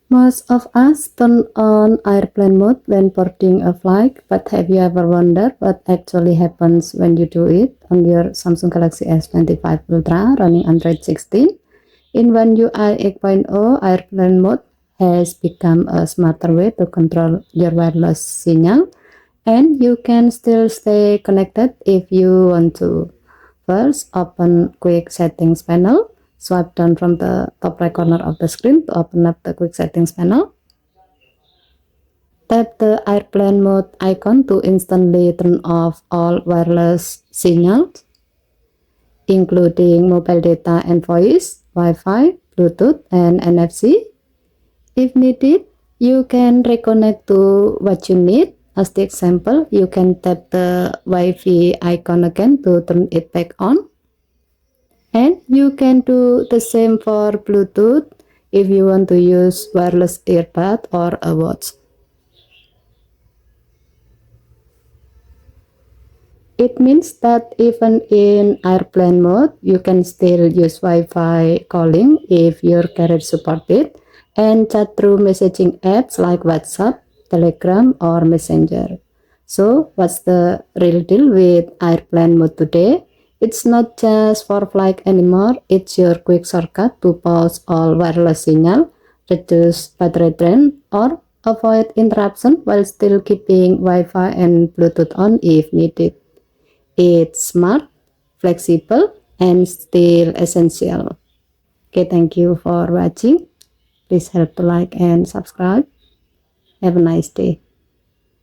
Most of us turn on airplane mode when boarding a flight, but have you ever wondered what actually happens when you do it on your Samsung Galaxy S25 Ultra running Android 16? In One UI 8.0, airplane mode has become a smarter way to control your wireless signal, and you can still stay connected if you want to. First, open Quick Settings panel. Swipe down from the top right corner of the screen to open up the Quick Settings panel. Tap the airplane mode icon to instantly turn off all wireless signals, including mobile data and voice, Wi-Fi, Bluetooth, and NFC. If needed, you can reconnect to what you need. As the example, you can tap the Wi-Fi icon again to turn it back on. And you can do the same for Bluetooth if you want to use wireless earbud or a watch. It means that even in airplane mode, you can still use Wi-Fi calling if your carrier supports it, and chat through messaging apps like WhatsApp, Telegram, or Messenger. So, what's the real deal with airplane mode today? It's not just for flight anymore, it's your quick shortcut to pause all wireless signal, reduce battery drain, or avoid interruption while still keeping Wi-Fi and Bluetooth on if needed. It's smart, flexible, and still essential. Okay, thank you for watching. Please help to like and subscribe. Have a nice day.